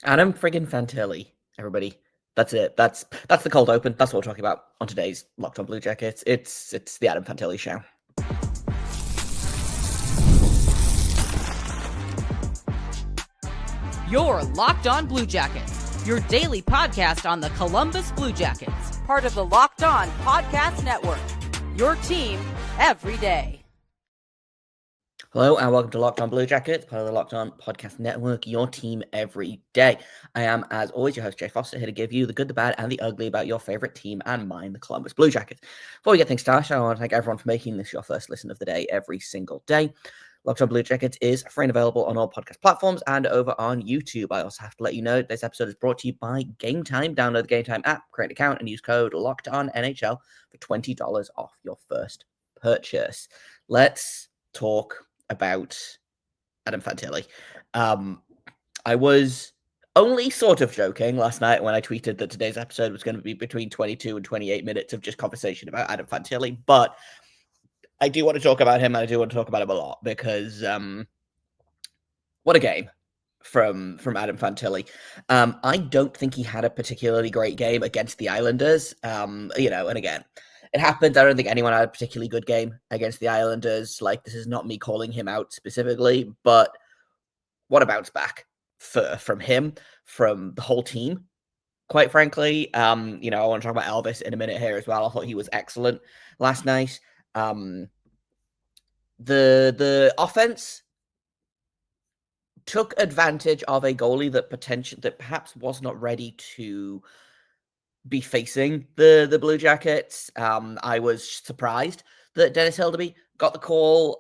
Adam friggin' Fantilli, everybody. That's it. That's the cold open. That's what we're talking about on today's Locked On Blue Jackets. It's the Adam Fantilli show. You're Locked On Blue Jackets, your daily podcast on the Columbus Blue Jackets, part of the Locked On Podcast Network, your team every day. Hello and welcome to Locked On Blue Jackets, part of the Locked On Podcast Network, your team every day. I am, as always, your host, Jay Foster, here to give you the good, the bad, and the ugly about your favorite team and mine, the Columbus Blue Jackets. Before we get things started, I want to thank everyone for making this your first listen of the day every single day. Locked On Blue Jackets is free and available on all podcast platforms and over on YouTube. I also have to let you know this episode is brought to you by Game Time. Download the Game Time app, create an account, and use code LOCKEDONNHL for $20 off your first purchase. Let's talk about Adam Fantilli. I was only sort of joking last night when I tweeted that today's episode was going to be between 22 and 28 minutes of just conversation about Adam Fantilli, but I do want to talk about him, and I do want to talk about him a lot because what a game from Adam Fantilli. I don't think he had a particularly great game against the Islanders. And again, it happens. I don't think anyone had a particularly good game against the Islanders. Like, this is not me calling him out specifically, but what a bounce back from him, from the whole team, quite frankly. I want to talk about Elvis in a minute here as well. I thought he was excellent last night. The offense took advantage of a goalie that perhaps was not ready to be facing the Blue Jackets. I was surprised that Dennis Hilderby got the call,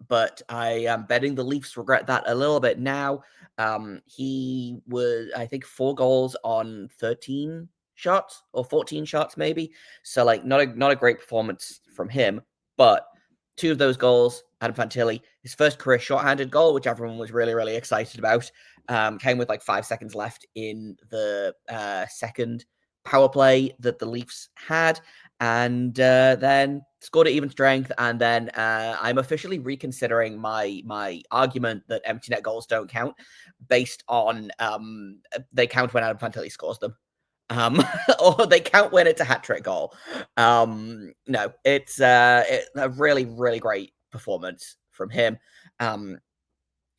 but I am betting the Leafs regret that a little bit now. He was, I think, 4 goals on 13 shots or 14 shots maybe. So not a great performance from him, but 2 of those goals, Adam Fantilli, his first career shorthanded goal, which everyone was really, really excited about, came with 5 seconds left in the second power play that the Leafs had, and then scored at even strength. And then I'm officially reconsidering my argument that empty net goals don't count, based on they count when Adam Fantilli scores them. Or they count when it's a hat-trick goal. No, it's a really, really great performance from him.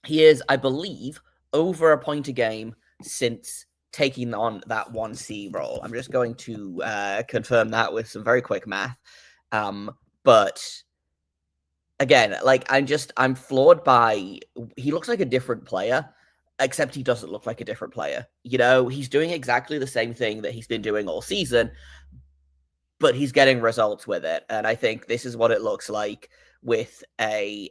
He is, I believe, over a point a game since taking on that 1C role. I'm just going to confirm that with some very quick math. But again, I'm floored by, he looks like a different player, except he doesn't look like a different player. He's doing exactly the same thing that he's been doing all season, but he's getting results with it. And I think this is what it looks like with a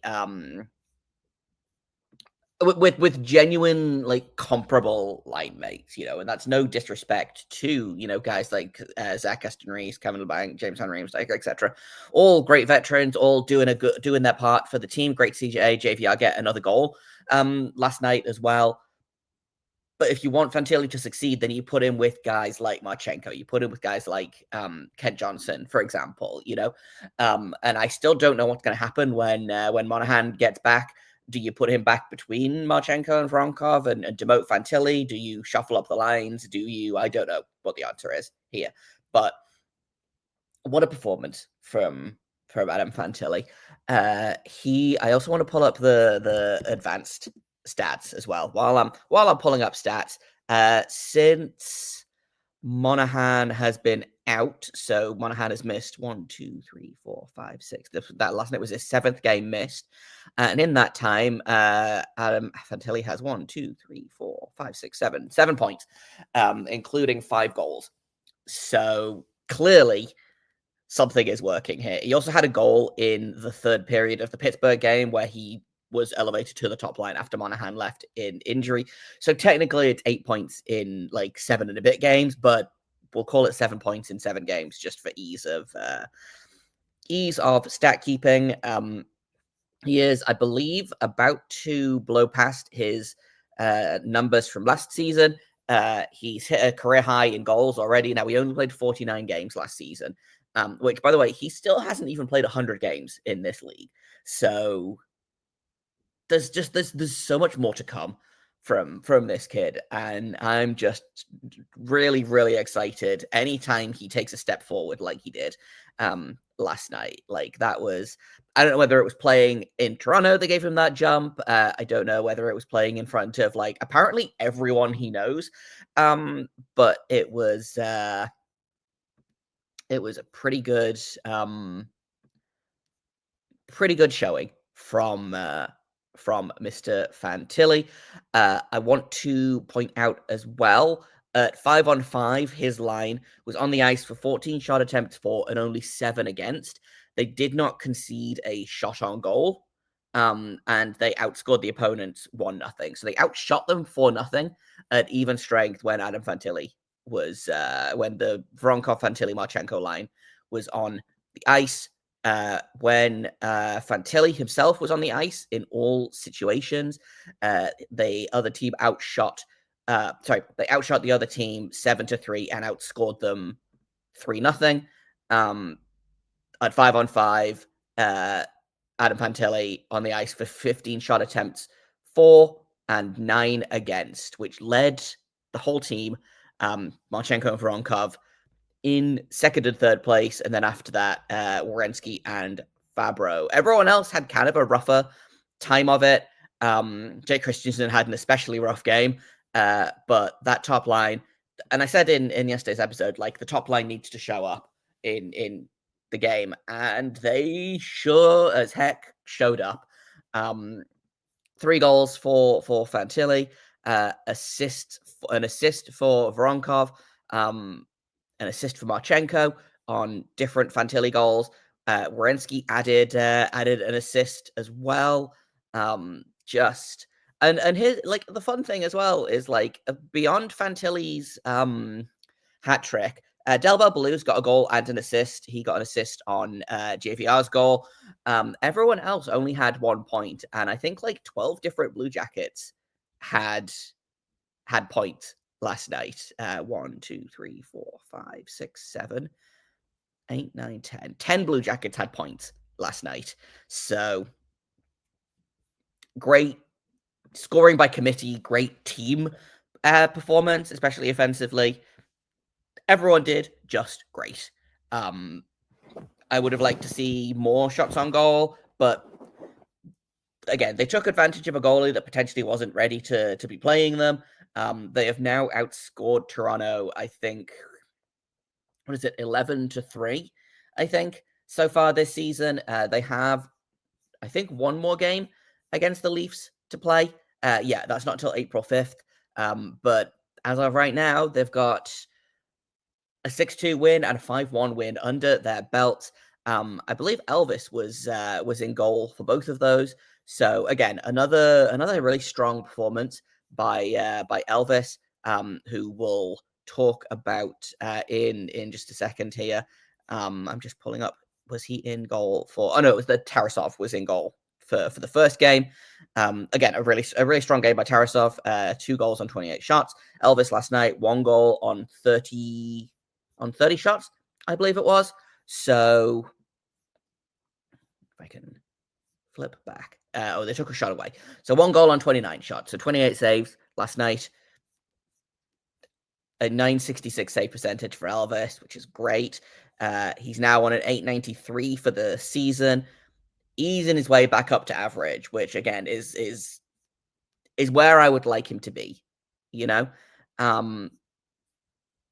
with genuine, comparable line mates, and that's no disrespect to, guys like Zach Aston Reese, Kevin LeBanc, James Van Riemsdyk, etc. All great veterans, all doing their part for the team. Great CJ, JVR get another goal last night as well. But if you want Fantilli to succeed, then you put him with guys like Marchenko. You put him with guys like Kent Johnson, for example. And I still don't know what's going to happen when Monahan gets back. Do you put him back between Marchenko and Vronkov and demote Fantilli? Do you shuffle up the lines? I don't know what the answer is here. But what a performance from Adam Fantilli. I also want to pull up the advanced stats as well. While I'm pulling up stats, since Monahan has been out, so Monahan has missed 1, 2, 3, 4, 5, 6. That last night was his 7th game missed, and in that time, Adam Fantilli has 1, 2, 3, 4, 5, 6, 7 points, including 5 goals. So clearly, something is working here. He also had a goal in the 3rd period of the Pittsburgh game where he was elevated to the top line after Monahan left in injury. So technically it's 8 points in 7 and a bit games, but we'll call it 7 points in 7 games just for ease of stat keeping. He is, I believe, about to blow past his numbers from last season. He's hit a career high in goals already. Now, he only played 49 games last season, which, by the way, he still hasn't even played 100 games in this league. So there's so much more to come from this kid, and I'm just really, really excited anytime he takes a step forward like he did last night. Like, that was, I don't know whether it was playing in Toronto that gave him that jump. I don't know whether it was playing in front of, like, apparently everyone he knows. But it was a pretty good showing from Mr. Fantilli. I want to point out as well, at 5-on-5, his line was on the ice for 14 shot attempts for and only 7 against. They did not concede a shot on goal, and they outscored the opponents 1-0. So they outshot them 4-0 at even strength when Adam Fantilli was, when the Voronkov-Fantilli-Marchenko line was on the ice. When Fantilli himself was on the ice in all situations, the other team outshot the other team 7-3 and outscored them 3-0. At 5-on-5, Adam Fantilli on the ice for 15 shot attempts, 4 and 9 against, which led the whole team, Marchenko and Voronkov, in second and third place, and then after that, Werenski and Fabro. Everyone else had kind of a rougher time of it. Jake Christensen had an especially rough game, but that top line, and I said in yesterday's episode, like, the top line needs to show up in the game, and they sure as heck showed up. 3 goals for Fantilli, an assist for Voronkov, an assist for Marchenko on different Fantilli goals. Werenski added an assist as well. And his, like, the fun thing as well is, like, beyond Fantilli's hat trick, Delbel Ballou's got a goal and an assist. He got an assist on JVR's goal. Everyone else only had 1 point, and I think like 12 different Blue Jackets had points last night. 1, 2, 3, 4, 5, 6, 7, 8, 9, 10. 10 Blue Jackets had points last night. So great scoring by committee, great team performance, especially offensively. Everyone did just great. I would have liked to see more shots on goal, but again, they took advantage of a goalie that potentially wasn't ready to be playing them. They have now outscored Toronto, I think, 11-3, I think, so far this season. They have, I think, 1 more game against the Leafs to play. Yeah, that's not until April 5th. But as of right now, they've got a 6-2 win and a 5-1 win under their belt. I believe Elvis was in goal for both of those. So again, another really strong performance by Elvis, who we'll talk about in just a second here. I'm just pulling up. Was he in goal for? Oh no, it was the Tarasov was in goal for the first game. Again, a really strong game by Tarasov. 2 goals on 28 shots. Elvis last night, 1 goal on 30 shots, I believe it was. So if I can flip back. They took a shot away. So 1 goal on 29 shots. So 28 saves last night. A 966 save percentage for Elvis, which is great. He's now on an 893 for the season, easing his way back up to average, which again is where I would like him to be. You know,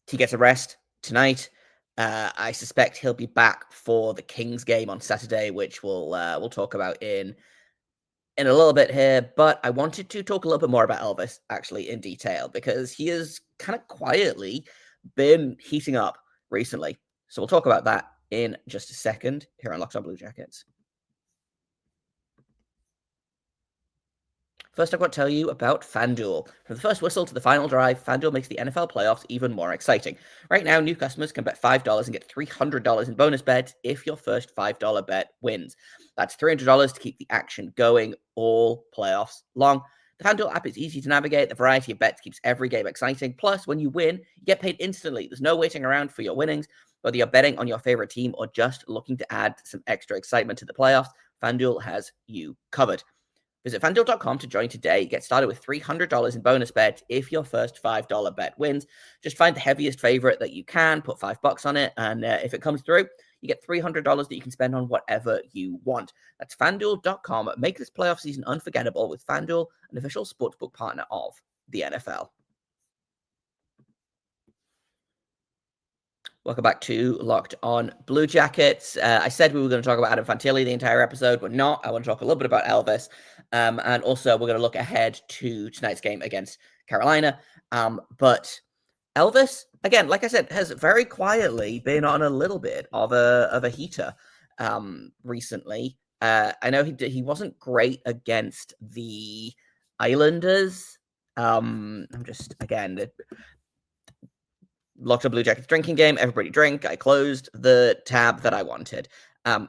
he gets a rest tonight. I suspect he'll be back for the Kings game on Saturday, which we'll talk about in a little bit here. But I wanted to talk a little bit more about Elvis actually in detail, because he has kind of quietly been heating up recently. So we'll talk about that in just a second here on Locked On Blue Jackets. First, I've got to tell you about FanDuel. From the first whistle to the final drive, FanDuel makes the NFL playoffs even more exciting. Right now, new customers can bet $5 and get $300 in bonus bets if your first $5 bet wins. That's $300 to keep the action going all playoffs long. The FanDuel app is easy to navigate. The variety of bets keeps every game exciting. Plus, when you win, you get paid instantly. There's no waiting around for your winnings. Whether you're betting on your favorite team or just looking to add some extra excitement to the playoffs, FanDuel has you covered. Visit FanDuel.com to join today. Get started with $300 in bonus bets if your first $5 bet wins. Just find the heaviest favorite that you can, put $5 on it, and if it comes through, you get $300 that you can spend on whatever you want. That's FanDuel.com. Make this playoff season unforgettable with FanDuel, an official sportsbook partner of the NFL. Welcome back to Locked On Blue Jackets. I said we were going to talk about Adam Fantilli the entire episode. We're not. I want to talk a little bit about Elvis. And also, we're going to look ahead to tonight's game against Carolina. But Elvis, again, like I said, has very quietly been on a little bit of a heater recently. I know he wasn't great against the Islanders. I'm just, again... Locked On Blue Jackets drinking game. Everybody drink. I closed the tab that I wanted.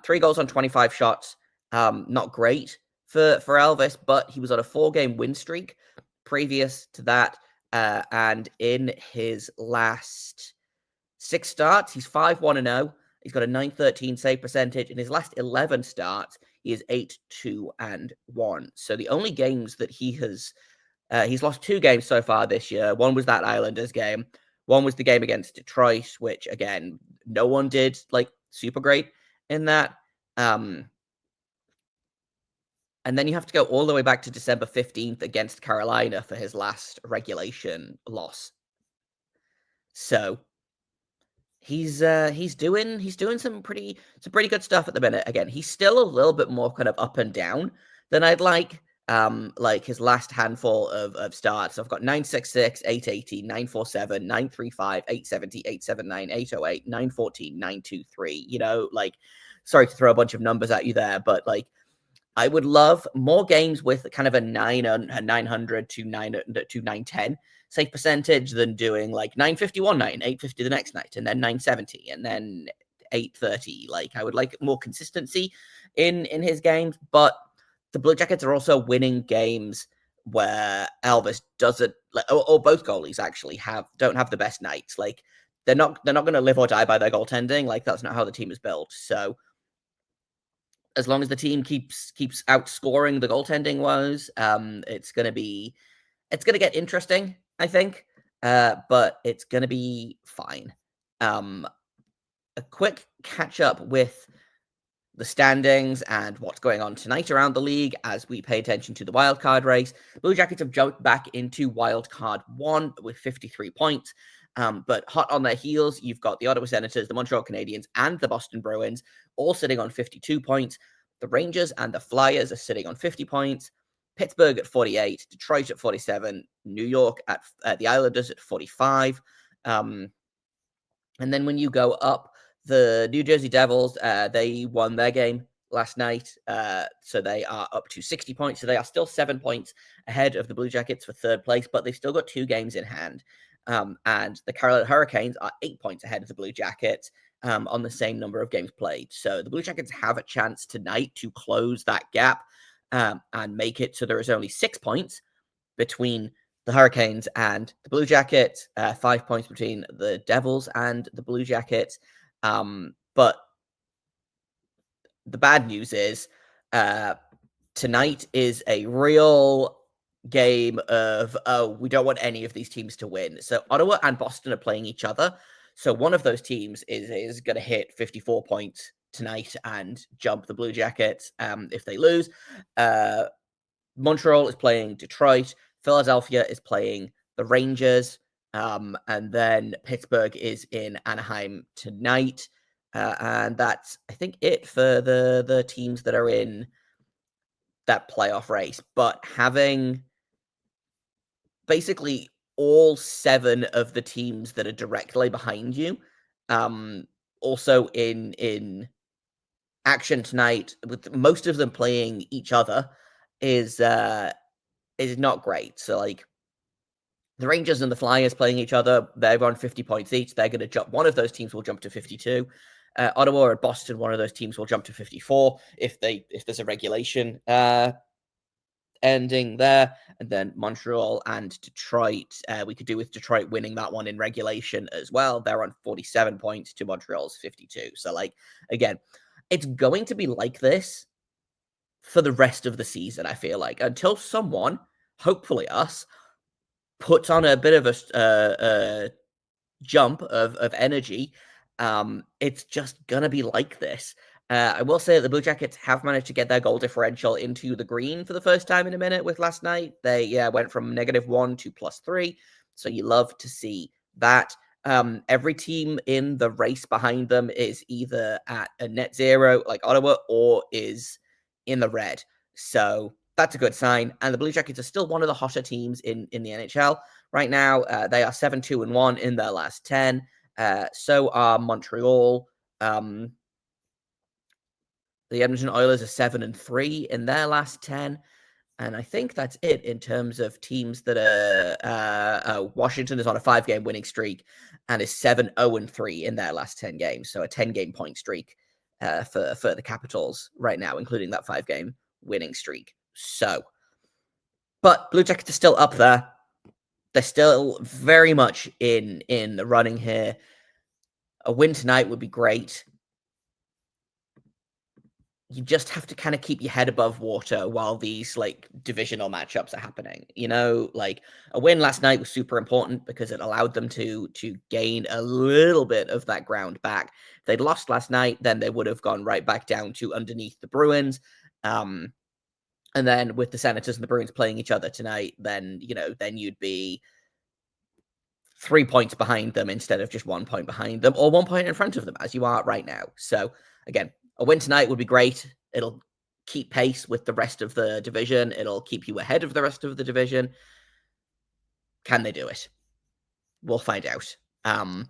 3 goals on 25 shots. Not great for Elvis, but he was on a 4-game win streak previous to that. And in his last 6 starts, he's 5-1-0. He's got a .913 save percentage. In his last 11 starts, he is 8-2-1. So the only games that he's lost 2 games so far this year. One was that Islanders game. One was the game against Detroit, which, again, no one did, super great in that. And then you have to go all the way back to December 15th against Carolina for his last regulation loss. So he's doing some pretty good stuff at the minute. Again, he's still a little bit more kind of up and down than I'd like. His last handful of starts. So I've got 966, 880, 947, 935, 870, 879, 808, 914, 923. Sorry to throw a bunch of numbers at you there, but I would love more games with kind of a 900 to 910 save percentage than doing 950 one night and 850 the next night and then 970 and then 830. I would like more consistency in his games, but the Blue Jackets are also winning games where Elvis doesn't, or both goalies actually don't have the best nights. They're not going to live or die by their goaltending. That's not how the team is built. So as long as the team keeps outscoring the goaltending woes, it's going to get interesting, I think. But it's going to be fine. A quick catch up with the standings and what's going on tonight around the league as we pay attention to the wildcard race. Blue Jackets have jumped back into wildcard 1 with 53 points. But hot on their heels, you've got the Ottawa Senators, the Montreal Canadiens, and the Boston Bruins all sitting on 52 points. The Rangers and the Flyers are sitting on 50 points. Pittsburgh at 48, Detroit at 47, New York at the Islanders at 45. And then when you go up, the New Jersey Devils, they won their game last night, so they are up to 60 points. So they are still 7 points ahead of the Blue Jackets for 3rd place, but they've still got 2 games in hand. And the Carolina Hurricanes are 8 points ahead of the Blue Jackets on the same number of games played. So the Blue Jackets have a chance tonight to close that gap and make it so there is only 6 points between the Hurricanes and the Blue Jackets, 5 points between the Devils and the Blue Jackets. But the bad news is tonight is a real game of, we don't want any of these teams to win. So Ottawa and Boston are playing each other. So one of those teams is going to hit 54 points tonight and jump the Blue Jackets if they lose. Montreal is playing Detroit. Philadelphia is playing the Rangers. And then Pittsburgh is in Anaheim tonight. And that's, I think, it for the teams that are in that playoff race. But having basically all 7 of the teams that are directly behind you also in action tonight, with most of them playing each other, is not great. So, the Rangers and the Flyers playing each other, they're on 50 points each. They're going to jump. One of those teams will jump to 52. Ottawa or Boston, one of those teams will jump to 54 if there's a regulation ending there. And then Montreal and Detroit, we could do with Detroit winning that one in regulation as well. They're on 47 points to Montreal's 52. So, again, it's going to be like this for the rest of the season, I feel like, until someone, hopefully us, puts on a bit of a jump of energy. It's just gonna be like this. I will say that the Blue Jackets have managed to get their goal differential into the green for the first time in a minute with last night. They went from -1 to +3, so you love to see that. Every team in the race behind them is either at a net zero, like Ottawa, or is in the red. So that's a good sign. And the Blue Jackets are still one of the hotter teams in the NHL right now. They are 7-2-1 in their last 10. So are Montreal. The Edmonton Oilers are 7-3 in their last 10. And I think that's it in terms of teams that are. Washington is on a 5-game winning streak and is 7-0-3 in their last 10 games. So a 10-game point streak for the Capitals right now, including that 5-game winning streak. So, but Blue Jackets are still up there. They're still very much in the running here. A win tonight would be great. You just have to kind of keep your head above water while these like divisional matchups are happening. Like a win last night was super important because it allowed them to gain a little bit of that ground back. If they'd lost last night, then they would have gone right back down to underneath the Bruins. And then with the Senators and the Bruins playing each other tonight, then you'd be 3 points behind them instead of just 1 point behind them, or 1 point in front of them, as you are right now. So again, a win tonight would be great. It'll keep pace with the rest of the division. It'll keep you ahead of the rest of the division. Can they do it? We'll find out. And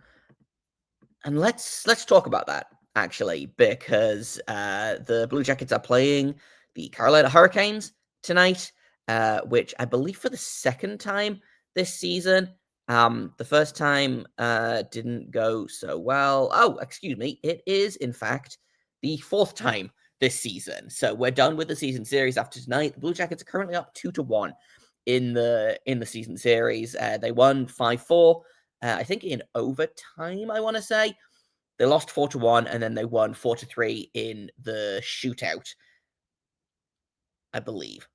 let's talk about that, actually, because the Blue Jackets are playing the Carolina Hurricanes tonight, which I believe for the second time this season. The first time didn't go so well. Oh, excuse me. It is, in fact, the fourth time this season. So we're done with the season series after tonight. The Blue Jackets are currently up 2-1 in the season series. They won 5-4. I think in overtime, I want to say. They lost 4-1, and then they won 4-3 in the shootout, I believe.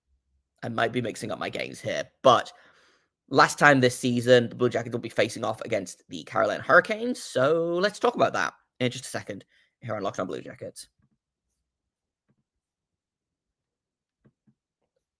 I might be mixing up my games here, but last time this season, the Blue Jackets will be facing off against the Carolina Hurricanes, so let's talk about that in just a second here on Locked On Blue Jackets.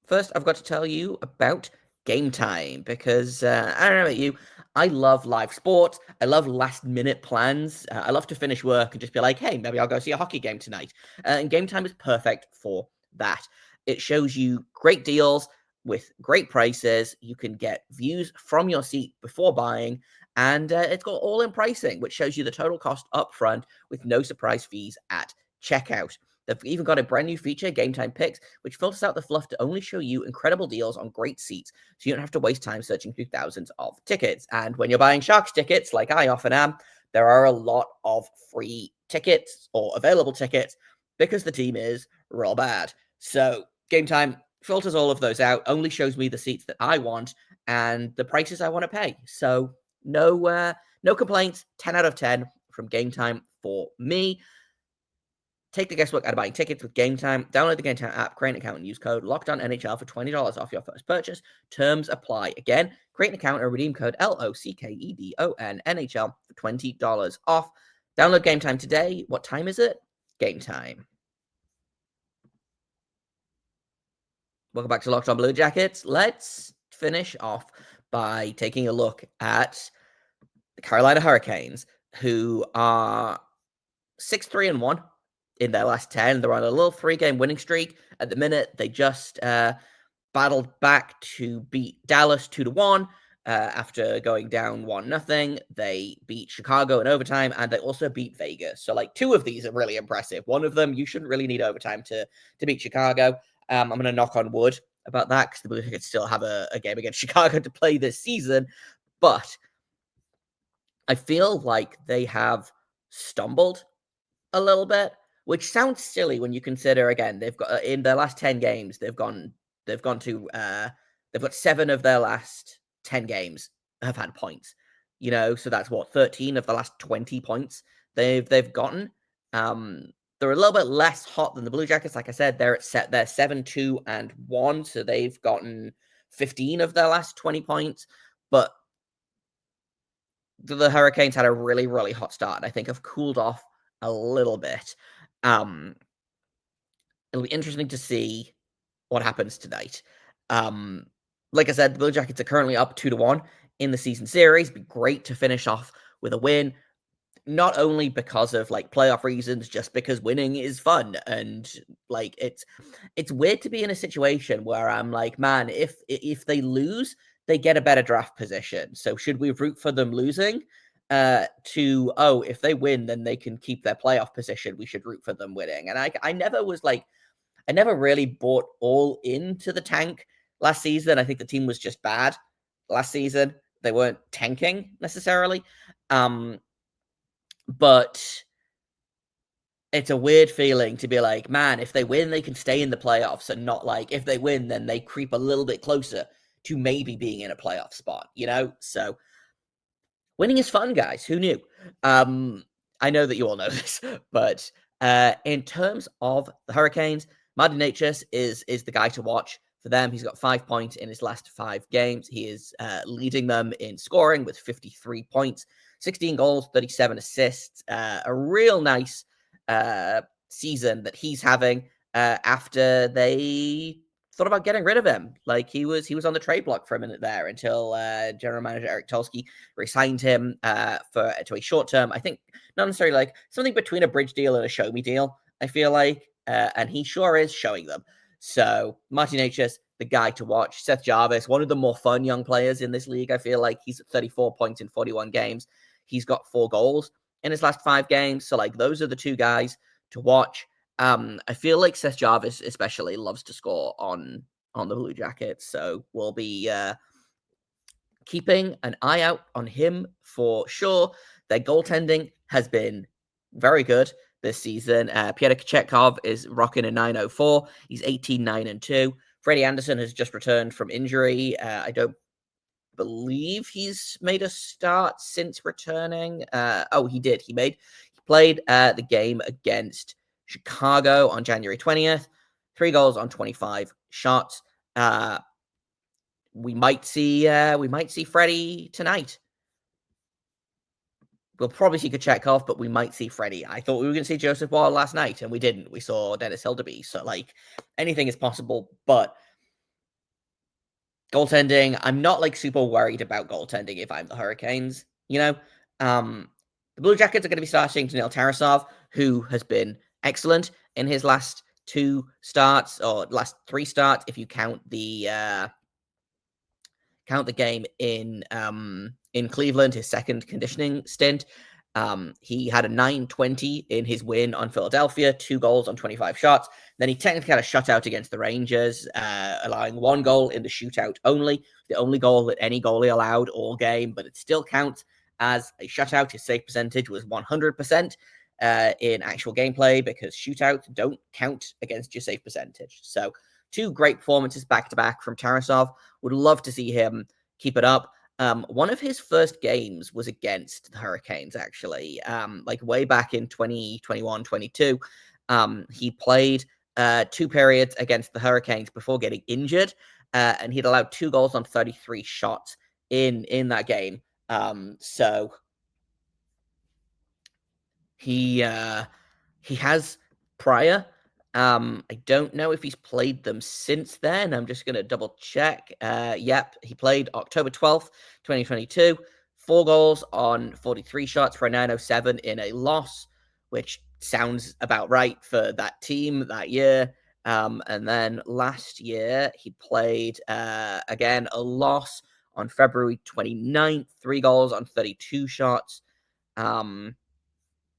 First, I've got to tell you about Game Time, because I don't know about you, I love live sports. I love last-minute plans. I love to finish work and just be like, hey, maybe I'll go see a hockey game tonight. And Game Time is perfect for that. It shows you great deals with great prices. You can get views from your seat before buying, and it's got all-in pricing, which shows you the total cost up front with no surprise fees at checkout. They've even got a brand new feature, Game Time Picks, which filters out the fluff to only show you incredible deals on great seats, so you don't have to waste time searching through thousands of tickets. And when you're buying Sharks tickets, like I often am, there are a lot of free tickets or available tickets because the team is real bad. So Game Time filters all of those out, only shows me the seats that I want and the prices I want to pay. So no complaints. 10 out of 10 from Game Time for me. Take the guesswork out of buying tickets with Game Time. Download the Game Time app, create an account, and use code LOCKEDONNHL for $20 off your first purchase. Terms apply. Again, create an account and redeem code LOCKEDONNHL for $20 off. Download Game Time today. What time is it? Game time. Welcome back to Locked On Blue Jackets. Let's finish off by taking a look at the Carolina Hurricanes, who are 6-3-1 in their last 10. They're on a little 3-game winning streak. At the minute, they just battled back to beat Dallas 2-1 after going down 1-0. They beat Chicago in overtime, and they also beat Vegas. So, like, 2 of these are really impressive. One of them, you shouldn't really need overtime to beat Chicago. I'm going to knock on wood about that because the Blue Jackets still have a game against Chicago to play this season. But I feel like they have stumbled a little bit, which sounds silly when you consider, again, they've got in their last 10 games, they've got 7 of their last 10 games have had points, so that's 13 of the last 20 points they've gotten. They're a little bit less hot than the Blue Jackets. Like I said, they're 7-2-1, so they've gotten 15 of their last 20 points. But the Hurricanes had a really, really hot start, and I think have cooled off a little bit. It'll be interesting to see what happens tonight. Like I said, the Blue Jackets are currently up 2-1 in the season series. It'd be great to finish off with a win, not only because of like playoff reasons, just because winning is fun. And like it's weird to be in a situation where I'm like, man, if they lose, they get a better draft position. So should we root for them losing? If they win, then they can keep their playoff position. We should root for them winning. And I never really bought all into the tank last season. I think the team was just bad last season. They weren't tanking necessarily. But it's a weird feeling to be like, man, if they win, they can stay in the playoffs, and not like if they win, then they creep a little bit closer to maybe being in a playoff spot, you know? So winning is fun, guys. Who knew? I know that you all know this, but in terms of the Hurricanes, Martin Necas is the guy to watch for them. He's got 5 points in his last 5 games. He is leading them in scoring with 53 points, 16 goals, 37 assists. A real nice season that he's having after they thought about getting rid of him. Like he was on the trade block for a minute there until general manager Eric Tulsky re-signed him to a short term. I think not necessarily like something between a bridge deal and a show me deal. I feel like, and he sure is showing them. So Martin Necas, the guy to watch. Seth Jarvis, one of the more fun young players in this league. I feel like he's at 34 points in 41 games. He's got 4 goals in his last 5 games. So like those are the 2 guys to watch. I feel like Seth Jarvis especially loves to score on the Blue Jackets. So we'll be keeping an eye out on him for sure. Their goaltending has been very good this season. Pyotr Kochetkov is rocking a 904. He's 18-9-2. Freddie Anderson has just returned from injury. I don't believe he's made a start since returning. He did. He played the game against Chicago on January 20th. 3 goals on 25 shots. We might see Freddie tonight. We'll probably see Kochetkov, but we might see Freddie. I thought we were going to see Joseph Wall last night, and we didn't. We saw Dennis Hildeby. So, like, anything is possible. But goaltending, I'm not, like, super worried about goaltending if I'm the Hurricanes, you know? The Blue Jackets are going to be starting Daniil Tarasov, who has been excellent in his last 2 starts, or last 3 starts, if you count the game in Cleveland, his second conditioning stint. He had a 920 in his win on Philadelphia, 2 goals on 25 shots. Then he technically had a shutout against the Rangers, allowing 1 goal in the shootout only, the only goal that any goalie allowed all game, but it still counts as a shutout. His save percentage was 100% in actual gameplay because shootouts don't count against your save percentage. So 2 great performances back-to-back from Tarasov. Would love to see him keep it up. One of his first games was against the Hurricanes, actually, like way back in 2021-22. He played 2 periods against the Hurricanes before getting injured, and he'd allowed 2 goals on 33 shots in that game. So he has prior. I don't know if he's played them since then. I'm just going to double check. Yep, he played October 12th, 2022. 4 goals on 43 shots for a 907 in a loss, which sounds about right for that team that year. And then last year, he played, again, a loss on February 29th. 3 goals on 32 shots. So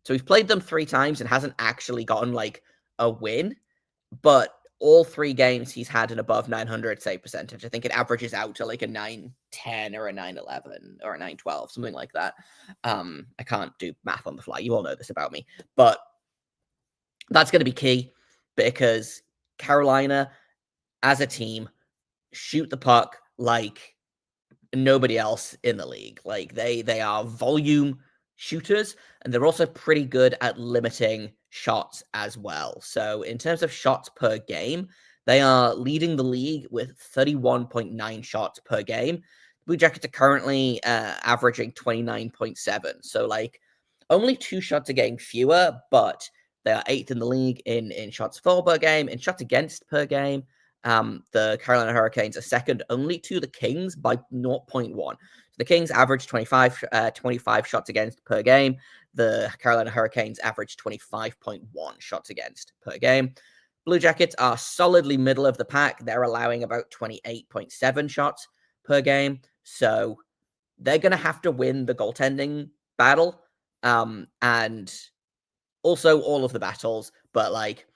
he's played them 3 times and hasn't actually gotten, like, a win, but all 3 games he's had an above 900 save percentage. I think it averages out to like a 910 or a 911 or a 912, something like that. I can't do math on the fly. You all know this about me, but that's going to be key because Carolina as a team shoot the puck like nobody else in the league. Like they are volume shooters, and they're also pretty good at limiting shots as well. So in terms of shots per game, they are leading the league with 31.9 shots per game. Blue Jackets are currently averaging 29.7. So like only 2 shots a game fewer, but they are 8th in the league in shots for per game, in shots against per game. The Carolina Hurricanes are second only to the Kings by 0.1. So the Kings average 25 shots against per game. The Carolina Hurricanes average 25.1 shots against per game. Blue Jackets are solidly middle of the pack. They're allowing about 28.7 shots per game. So they're going to have to win the goaltending battle. And also all of the battles. But like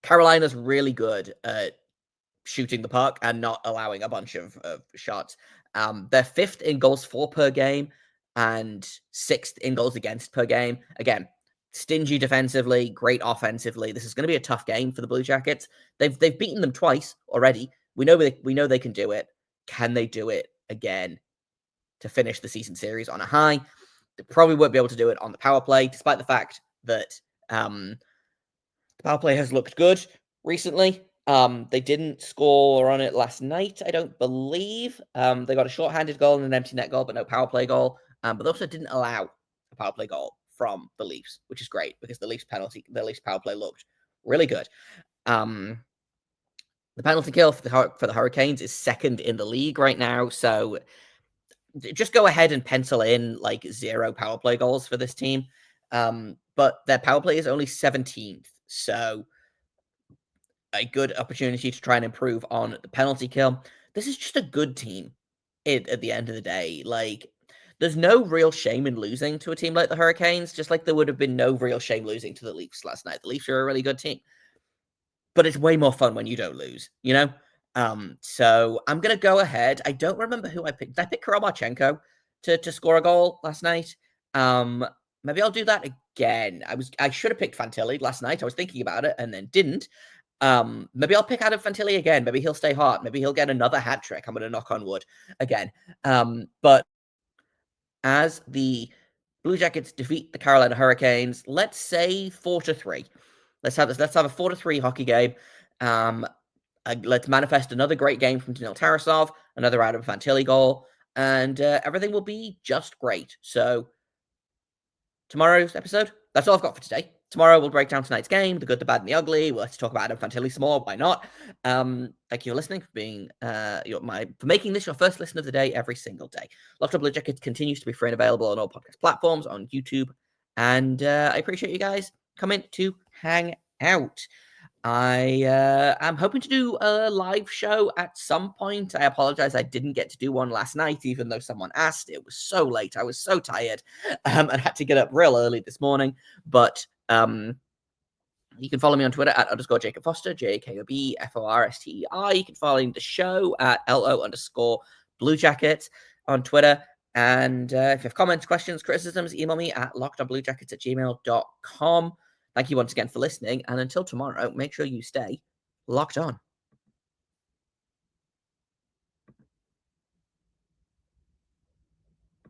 Carolina's really good at shooting the puck and not allowing a bunch of shots. They're 5th in goals for per game and 6th in goals against per game. Again, stingy defensively, great offensively. This is going to be a tough game for the Blue Jackets. They've beaten them twice already. We know they can do it. Can they do it again to finish the season series on a high? They probably won't be able to do it on the power play, despite the fact that the power play has looked good recently. They didn't score on it last night, I don't believe. They got a shorthanded goal and an empty net goal, but no power play goal. But they also didn't allow a power play goal from the Leafs, which is great because the Leafs power play looked really good. The penalty kill for the Hurricanes is 2nd in the league right now, so just go ahead and pencil in like 0 power play goals for this team. But their power play is only 17th, so a good opportunity to try and improve on the penalty kill. This is just a good team at the end of the day. Like, there's no real shame in losing to a team like the Hurricanes, just like there would have been no real shame losing to the Leafs last night. The Leafs are a really good team. But it's way more fun when you don't lose, you know? So I'm going to go ahead. I don't remember who I picked. Did I pick Karamarchenko to score a goal last night? Maybe I'll do that again. I should have picked Fantilli last night. I was thinking about it and then didn't. Maybe I'll pick Adam Fantilli again. Maybe he'll stay hot. Maybe he'll get another hat trick. I'm going to knock on wood again. But as the Blue Jackets defeat the Carolina Hurricanes, let's say 4-3. Let's have a 4-3 hockey game. Let's manifest another great game from Daniil Tarasov, another Adam Fantilli goal, and everything will be just great. So tomorrow's episode, that's all I've got for today. Tomorrow we'll break down tonight's game, the good, the bad, and the ugly. Let's talk about Adam Fantilli some more. Why not? Thank you for listening, for being for making this your first listen of the day every single day. Locked Up Blue Jackets continues to be free and available on all podcast platforms, on YouTube, and I appreciate you guys coming to hang out. I am hoping to do a live show at some point. I apologize I didn't get to do one last night, even though someone asked. It was so late. I was so tired and had to get up real early this morning. But you can follow me on Twitter at _Jacob Foster, JAKOBFORSTER. You can follow the show at LO_Blue Jackets on Twitter. And if you have comments, questions, criticisms, email me at lockedonbluejackets@gmail.com. Thank you once again for listening. And until tomorrow, make sure you stay locked on.